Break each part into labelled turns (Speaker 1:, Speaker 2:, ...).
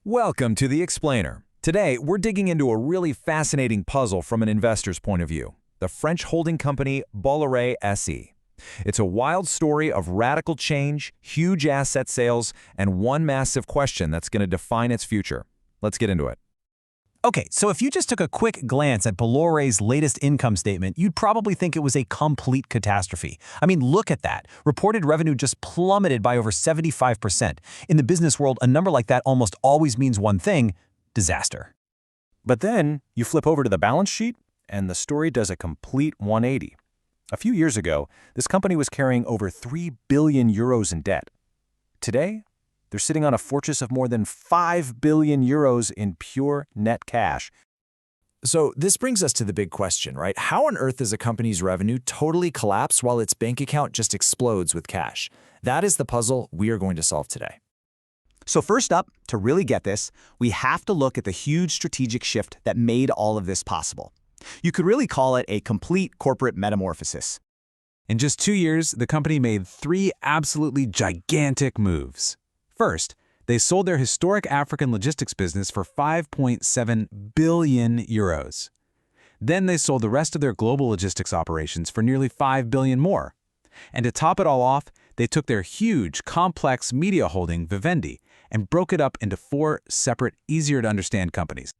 Speaker 1: Welcome to The Explainer. Today, we're digging into a really fascinating puzzle from an investor's point of view, the French holding company Bolloré SE. It's a wild story of radical change, huge asset sales, and one massive question that's going to define its future. Let's get into it.
Speaker 2: Okay, so if you just took a quick glance at Bolloré's latest income statement, you'd probably think it was a complete catastrophe. I mean, look at that. Reported revenue just plummeted by over 75%. In the business world, a number like that almost always means one thing: disaster.
Speaker 1: But then, you flip over to the balance sheet, and the story does a complete 180. A few years ago, this company was carrying over 3 billion euros in debt. Today, they're sitting on a fortress of more than 5 billion euros in pure net cash.
Speaker 3: So this brings us to the big question, right? How on earth does a company's revenue totally collapse while its bank account just explodes with cash? That is the puzzle we are going to solve today.
Speaker 2: So first up, to really get this, we have to look at the huge strategic shift that made all of this possible. You could really call it a complete corporate metamorphosis.
Speaker 4: In just 2 years, the company made 3 absolutely gigantic moves. First, they sold their historic African logistics business for 5.7 billion euros. Then they sold the rest of their global logistics operations for nearly 5 billion more. And to top it all off, they took their huge, complex media holding, Vivendi, and broke it up into 4 separate, easier-to-understand companies.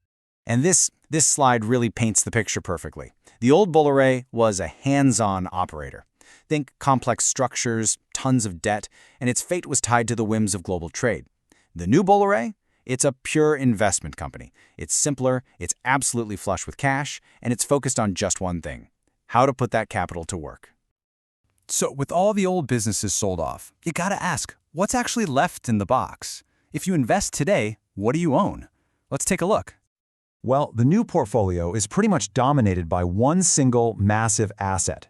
Speaker 2: And this slide really paints the picture perfectly. The old Bolloré was a hands-on operator. Think complex structures, tons of debt, and its fate was tied to the whims of global trade. The new Bolloré? It's a pure investment company. It's simpler, it's absolutely flush with cash, and it's focused on just one thing: how to put that capital to work.
Speaker 4: So with all the old businesses sold off, you gotta ask, what's actually left in the box? If you invest today, what do you own? Let's take a look.
Speaker 5: Well, the new portfolio is pretty much dominated by one single massive asset.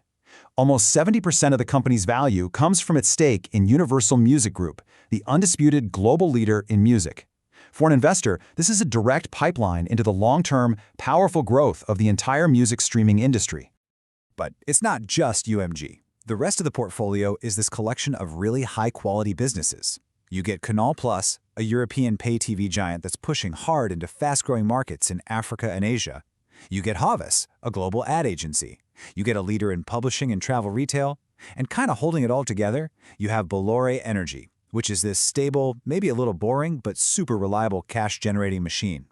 Speaker 5: Almost 70% of the company's value comes from its stake in Universal Music Group, the undisputed global leader in music. For an investor, this is a direct pipeline into the long-term, powerful growth of the entire music streaming industry.
Speaker 6: But it's not just UMG. The rest of the portfolio is this collection of really high-quality businesses. You get Canal Plus, a European pay TV giant that's pushing hard into fast-growing markets in Africa and Asia. You get Havas, a global ad agency. You get a leader in publishing and travel retail. And kind of holding it all together, you have Bolloré Energy, which is this stable, maybe a little boring, but super reliable cash-generating machine.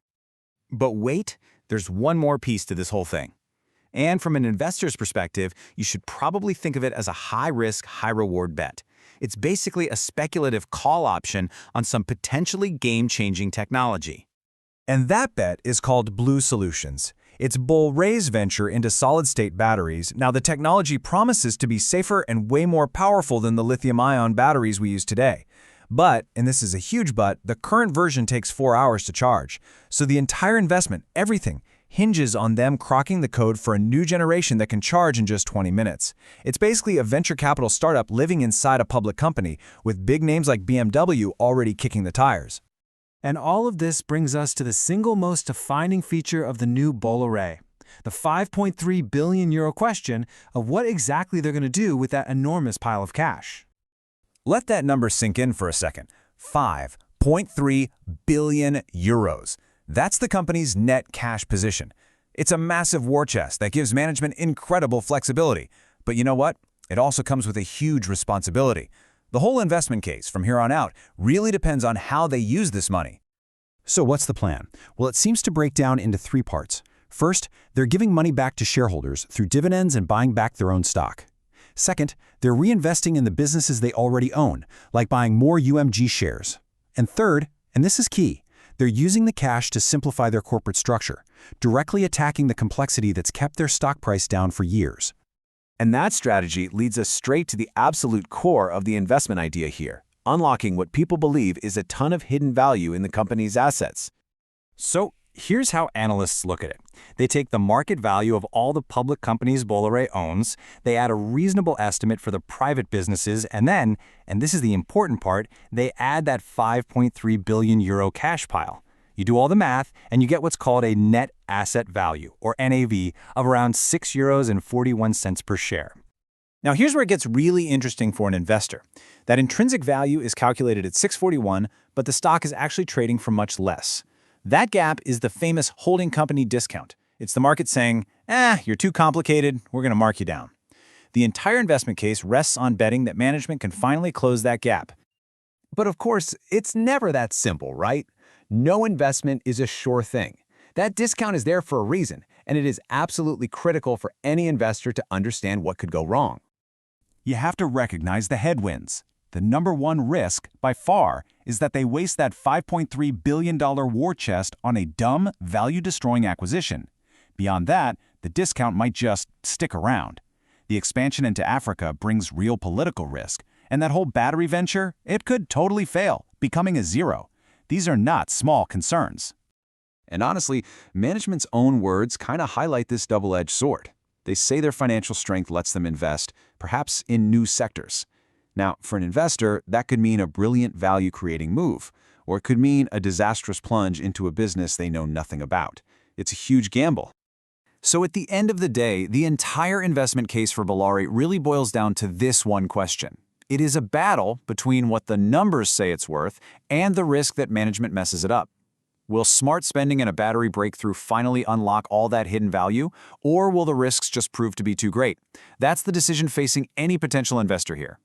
Speaker 2: But wait, there's one more piece to this whole thing. And from an investor's perspective, you should probably think of it as a high-risk, high-reward bet. It's basically a speculative call option on some potentially game-changing technology.
Speaker 5: And that bet is called Blue Solutions. It's Bolloré's venture into solid-state batteries. Now, the technology promises to be safer and way more powerful than the lithium-ion batteries we use today. But, and this is a huge but, the current version takes 4 hours to charge. So the entire investment, everything, hinges on them cracking the code for a new generation that can charge in just 20 minutes. It's basically a venture capital startup living inside a public company, with big names like BMW already kicking the tires.
Speaker 7: And all of this brings us to the single most defining feature of the new Bolloré, the 5.3 billion euro question of what exactly they're going to do with that enormous pile of cash.
Speaker 1: Let that number sink in for a second. 5.3 billion euros. That's the company's net cash position. It's a massive war chest that gives management incredible flexibility. But you know what? It also comes with a huge responsibility. The whole investment case from here on out really depends on how they use this money.
Speaker 5: So what's the plan? Well, it seems to break down into 3 parts. First, they're giving money back to shareholders through dividends and buying back their own stock. Second, they're reinvesting in the businesses they already own, like buying more UMG shares. And third, and this is key, they're using the cash to simplify their corporate structure, directly attacking the complexity that's kept their stock price down for years.
Speaker 3: And that strategy leads us straight to the absolute core of the investment idea here, unlocking what people believe is a ton of hidden value in the company's assets.
Speaker 2: So here's how analysts look at it. They take the market value of all the public companies Bolloré owns, they add a reasonable estimate for the private businesses, and then, and this is the important part, they add that 5.3 billion euro cash pile. You do all the math, and you get what's called a net asset value, or NAV, of around 6.41 euros per share.
Speaker 5: Now here's where it gets really interesting for an investor. That intrinsic value is calculated at 641, but the stock is actually trading for much less. That gap is the famous holding company discount. It's the market saying, you're too complicated, we're going to mark you down. The entire investment case rests on betting that management can finally close that gap.
Speaker 1: But of course, it's never that simple, right? No investment is a sure thing. That discount is there for a reason, and it is absolutely critical for any investor to understand what could go wrong. You have to recognize the headwinds. The number one risk, by far, is that they waste that $5.3 billion war chest on a dumb, value-destroying acquisition. Beyond that, the discount might just stick around. The expansion into Africa brings real political risk, and that whole battery venture, it could totally fail, becoming a zero. These are not small concerns. And honestly, management's own words kind of highlight this double-edged sword. They say their financial strength lets them invest, perhaps in new sectors. Now, for an investor, that could mean a brilliant value-creating move, or it could mean a disastrous plunge into a business they know nothing about. It's a huge gamble.
Speaker 5: So at the end of the day, the entire investment case for Bolloré really boils down to this one question. It is a battle between what the numbers say it's worth and the risk that management messes it up. Will smart spending and a battery breakthrough finally unlock all that hidden value, or will the risks just prove to be too great? That's the decision facing any potential investor here.